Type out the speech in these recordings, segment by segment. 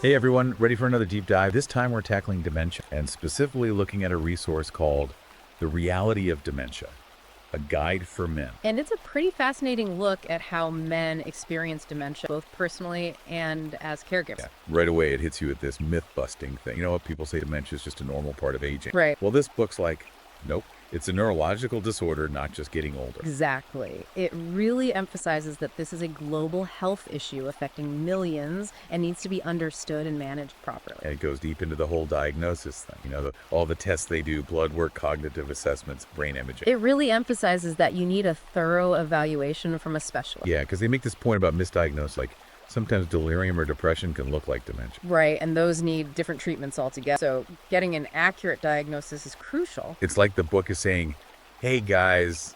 Hey everyone, ready for another deep dive? This time we're tackling dementia and specifically looking at a resource called The Reality of Dementia, a guide for men. And it's a pretty fascinating look at how men experience dementia, both personally and as caregivers. Yeah, right away it hits you with this myth-busting thing. You know what people say dementia is just a normal part of aging. Right. Well, this book's like, nope, it's a neurological disorder, not just getting older. Exactly. It really emphasizes that this is a global health issue affecting millions and needs to be understood and managed properly. And it goes deep into the whole diagnosis thing. You know, all the tests they do, blood work, cognitive assessments, brain imaging. It really emphasizes that you need a thorough evaluation from a specialist. Yeah, because they make this point about misdiagnosed, like sometimes delirium or depression can look like dementia. Right, and those need different treatments altogether. So getting an accurate diagnosis is crucial. It's like the book is saying, hey guys,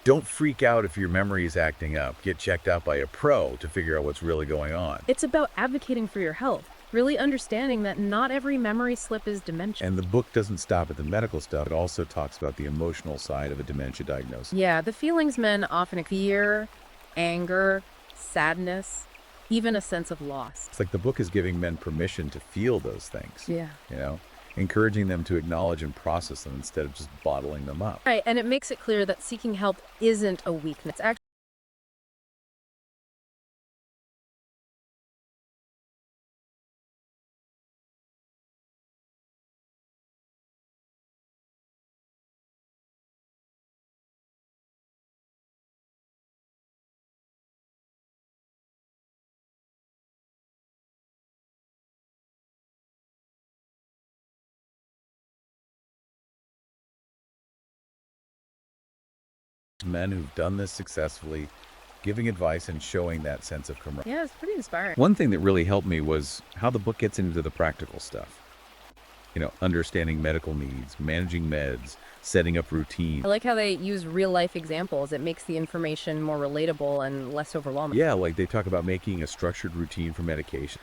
don't freak out if your memory is acting up. Get checked out by a pro to figure out what's really going on. It's about advocating for your health, really understanding that not every memory slip is dementia. And the book doesn't stop at the medical stuff. It also talks about the emotional side of a dementia diagnosis. Yeah, the feelings men often fear, anger, sadness, even a sense of loss. It's like the book is giving men permission to feel those things. Yeah. You know, encouraging them to acknowledge and process them instead of just bottling them up. Right, and it makes it clear that seeking help isn't a weakness. It's actually Men who've done this successfully, giving advice and showing that sense of camaraderie. yeah, it's pretty inspiring. One thing that really helped me was how the book gets into the practical stuff. You know, understanding medical needs, managing meds, setting up routine. I like how they use real life examples. It makes the information more relatable and less overwhelming. Yeah, like they talk about making a structured routine for medication,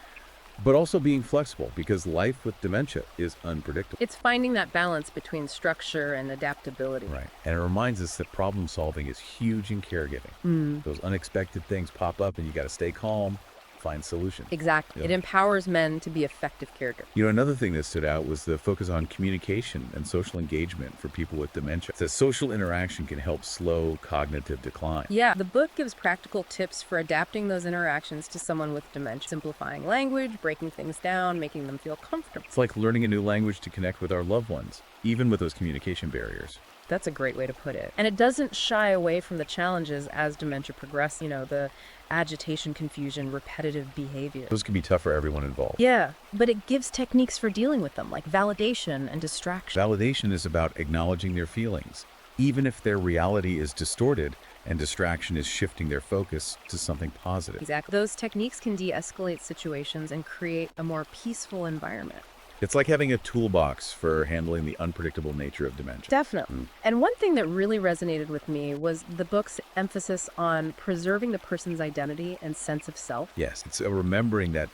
but also being flexible because life with dementia is unpredictable. It's finding that balance between structure and adaptability. Right. And it reminds us that problem solving is huge in caregiving. Those unexpected things pop up and you got to stay calm, find solutions. Exactly. Yeah. It empowers men to be effective caregivers. You know, another thing that stood out was the focus on communication and social engagement for people with dementia. The social interaction can help slow cognitive decline. Yeah, the book gives practical tips for adapting those interactions to someone with dementia, simplifying language, breaking things down, making them feel comfortable. It's like learning a new language to connect with our loved ones, even with those communication barriers. That's a great way to put it. And it doesn't shy away from the challenges as dementia progresses, the agitation, confusion, repetitive behavior. Those can be tough for everyone involved. Yeah, but it gives techniques for dealing with them, like validation and distraction. Validation is about acknowledging their feelings, even if their reality is distorted and distraction is shifting their focus to something positive. Exactly. Those techniques can de-escalate situations and create a more peaceful environment. It's like having a toolbox for handling the unpredictable nature of dementia. Definitely. And one thing that really resonated with me was the book's emphasis on preserving the person's identity and sense of self. Yes, it's a remembering that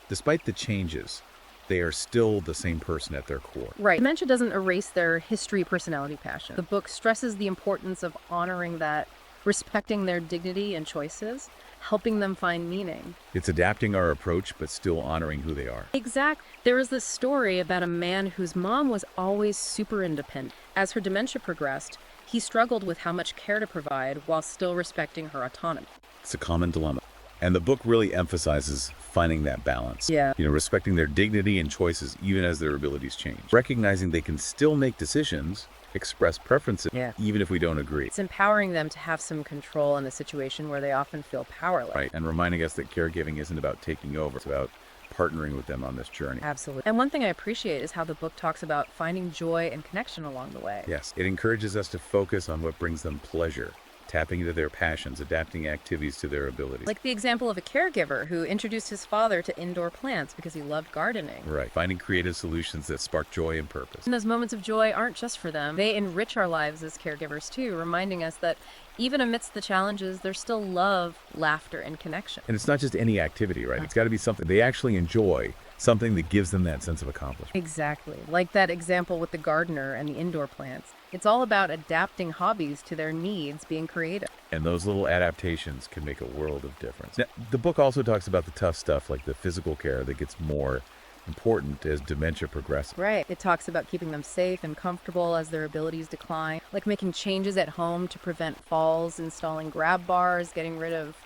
despite the changes, they are still the same person at their core. Right. Dementia doesn't erase their history, personality, passion. The book stresses the importance of honoring that, respecting their dignity and choices, helping them find meaning. It's adapting our approach, but still honoring who they are. Exactly. There is this story about a man whose mom was always super independent. As her dementia progressed, he struggled with how much care to provide while still respecting her autonomy. It's a common dilemma. And the book really emphasizes finding that balance. Yeah. You know, respecting their dignity and choices even as their abilities change. Recognizing they can still make decisions, express preferences, Yeah. even if we don't agree. It's empowering them to have some control in a situation where they often feel powerless. Right. And reminding us that caregiving isn't about taking over. It's about partnering with them on this journey. Absolutely. And one thing I appreciate is how the book talks about finding joy and connection along the way. Yes. It encourages us to focus on what brings them pleasure, tapping into their passions, adapting activities to their abilities. Like the example of a caregiver who introduced his father to indoor plants because he loved gardening. Right. Finding creative solutions that spark joy and purpose. And those moments of joy aren't just for them. They enrich our lives as caregivers too, reminding us that even amidst the challenges, there's still love, laughter, and connection. And it's not just any activity, right? It's got to be something they actually enjoy something that gives them that sense of accomplishment. Exactly. Like that example with the gardener and the indoor plants. It's all about adapting hobbies to their needs, being creative. And those little adaptations can make a world of difference. Now, the book also talks about the tough stuff like the physical care that gets more important as dementia progresses. Right. It talks about keeping them safe and comfortable as their abilities decline, like making changes at home to prevent falls, installing grab bars, getting rid of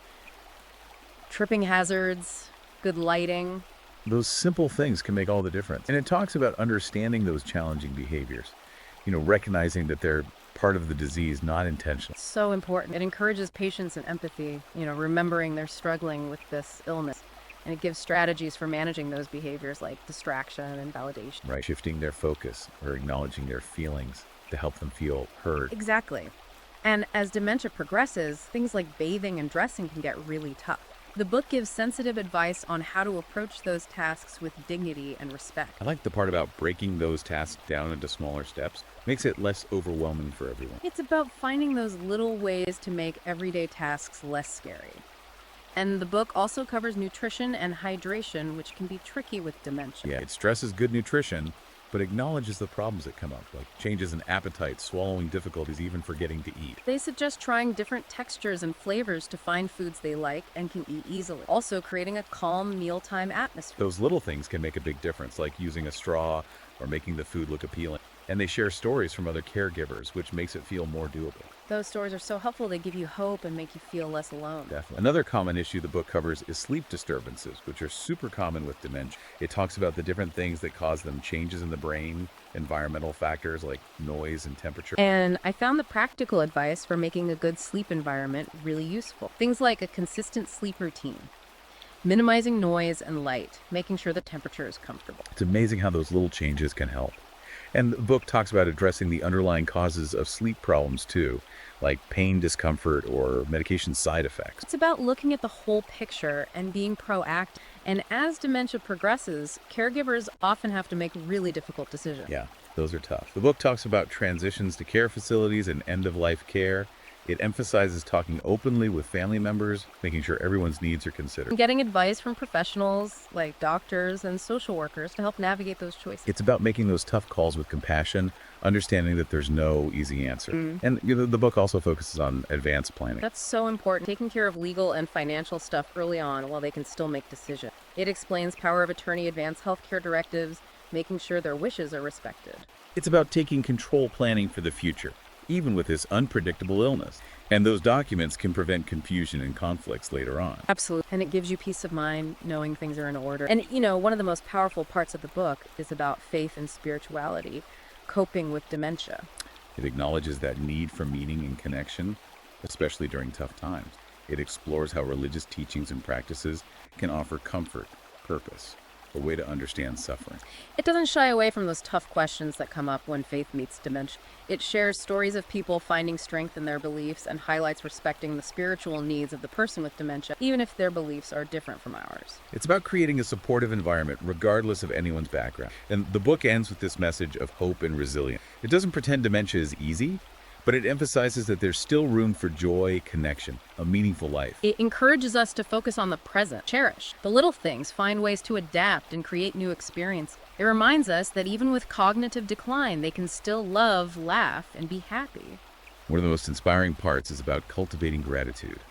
tripping hazards, good lighting. Those simple things can make all the difference. And it talks about understanding those challenging behaviors, recognizing that they're part of the disease, not intentional. So important. It encourages patience and empathy, remembering they're struggling with this illness. And it gives strategies for managing those behaviors like distraction and validation. Right. Shifting their focus or acknowledging their feelings to help them feel heard. Exactly. And as dementia progresses, things like bathing and dressing can get really tough. The book gives sensitive advice on how to approach those tasks with dignity and respect. I like the part about breaking those tasks down into smaller steps. Makes it less overwhelming for everyone. It's about finding those little ways to make everyday tasks less scary. And the book also covers nutrition and hydration, which can be tricky with dementia. Yeah, it stresses good nutrition, but acknowledges the problems that come up, like changes in appetite, swallowing difficulties, even forgetting to eat. They suggest trying different textures and flavors to find foods they like and can eat easily. Also, creating a calm mealtime atmosphere. Those little things can make a big difference, like using a straw or making the food look appealing. And they share stories from other caregivers, which makes it feel more doable. Those stories are so helpful. They give you hope and make you feel less alone. Definitely. Another common issue the book covers is sleep disturbances, which are super common with dementia. It talks about the different things that cause them, changes in the brain, environmental factors like noise and temperature. And I found the practical advice for making a good sleep environment really useful. Things like a consistent sleep routine, minimizing noise and light, making sure the temperature is comfortable. It's amazing how those little changes can help. And the book talks about addressing the underlying causes of sleep problems too, like pain, discomfort, or medication side effects. It's about looking at the whole picture and being proactive. And as dementia progresses, caregivers often have to make really difficult decisions. Yeah, those are tough. The book talks about transitions to care facilities and end-of-life care. It emphasizes talking openly with family members, making sure everyone's needs are considered. And getting advice from professionals like doctors and social workers to help navigate those choices. It's about making those tough calls with compassion, understanding that there's no easy answer. And the book also focuses on advanced planning. That's so important. Taking care of legal and financial stuff early on while they can still make decisions. It explains power of attorney, advanced healthcare directives, making sure their wishes are respected. It's about taking control planning for the future, even with this unpredictable illness. And those documents can prevent confusion and conflicts later on. Absolutely. And it gives you peace of mind knowing things are in order. And, one of the most powerful parts of the book is about faith and spirituality, coping with dementia. It acknowledges that need for meaning and connection, especially during tough times. It explores how religious teachings and practices can offer comfort, purpose, a way to understand suffering. It doesn't shy away from those tough questions that come up when faith meets dementia. It shares stories of people finding strength in their beliefs and highlights respecting the spiritual needs of the person with dementia, even if their beliefs are different from ours. It's about creating a supportive environment regardless of anyone's background. And the book ends with this message of hope and resilience. It doesn't pretend dementia is easy, but it emphasizes that there's still room for joy, connection, a meaningful life. It encourages us to focus on the present, cherish the little things, find ways to adapt and create new experiences. It reminds us that even with cognitive decline, they can still love, laugh, and be happy. One of the most inspiring parts is about cultivating gratitude,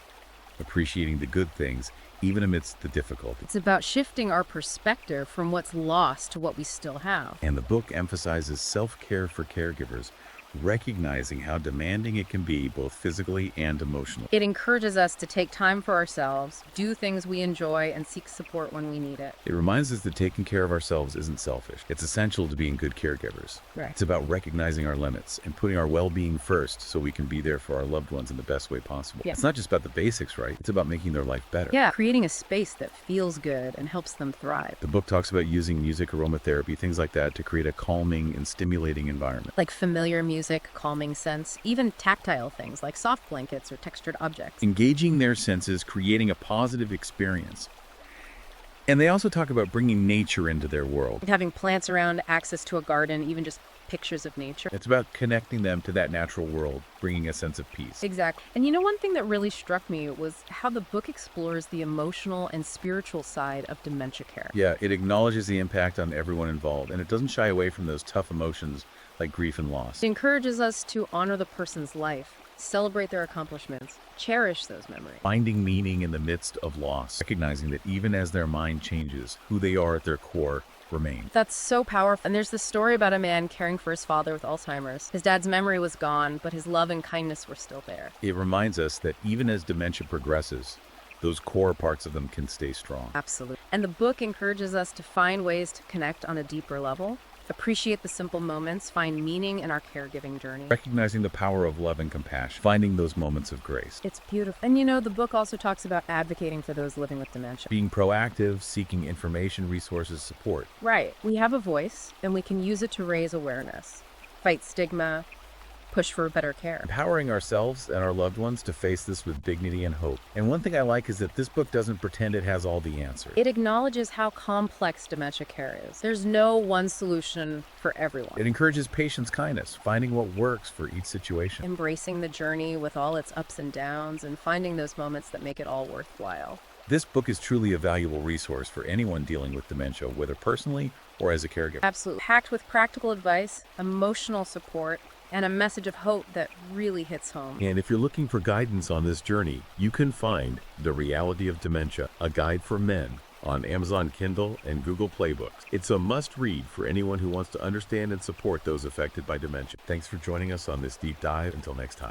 appreciating the good things, even amidst the difficulties. It's about shifting our perspective from what's lost to what we still have. And the book emphasizes self-care for caregivers, recognizing how demanding it can be both physically and emotionally. It encourages us to take time for ourselves, do things we enjoy, and seek support when we need it. It reminds us that taking care of ourselves isn't selfish. It's essential to being good caregivers. Right. It's about recognizing our limits and putting our well-being first so we can be there for our loved ones in the best way possible. Yeah. It's not just about the basics, right? It's about making their life better. Yeah, creating a space that feels good and helps them thrive. The book talks about using music, aromatherapy, things like that to create a calming and stimulating environment. Like familiar music, calming scents, even tactile things like soft blankets or textured objects. Engaging their senses, creating a positive experience. And they also talk about bringing nature into their world. Having plants around, access to a garden, even just pictures of nature. It's about connecting them to that natural world, bringing a sense of peace. Exactly. And you know, one thing that really struck me was how the book explores the emotional and spiritual side of dementia care. Yeah, it acknowledges the impact on everyone involved, and it doesn't shy away from those tough emotions like grief and loss. It encourages us to honor the person's life, celebrate their accomplishments, cherish those memories. Finding meaning in the midst of loss, recognizing that even as their mind changes, who they are at their core remains. That's so powerful. And there's this story about a man caring for his father with Alzheimer's. His dad's memory was gone, but his love and kindness were still there. It reminds us that even as dementia progresses, those core parts of them can stay strong. Absolutely. And the book encourages us to find ways to connect on a deeper level, appreciate the simple moments, find meaning in our caregiving journey. Recognizing the power of love and compassion, finding those moments of grace. It's beautiful. And you know, the book also talks about advocating for those living with dementia. Being proactive, seeking information, resources, support. Right. We have a voice, and we can use it to raise awareness, fight stigma, push for better care. Empowering ourselves and our loved ones to face this with dignity and hope. And one thing I like is that this book doesn't pretend it has all the answers. It acknowledges how complex dementia care is. There's no one solution for everyone. It encourages patience, kindness, finding what works for each situation. Embracing the journey with all its ups and downs and finding those moments that make it all worthwhile. This book is truly a valuable resource for anyone dealing with dementia, whether personally or as a caregiver. Absolutely. Packed with practical advice, emotional support, and a message of hope that really hits home. And if you're looking for guidance on this journey, you can find The Reality of Dementia, a guide for men, on Amazon Kindle and Google Play Books. It's a must-read for anyone who wants to understand and support those affected by dementia. Thanks for joining us on this deep dive. Until next time.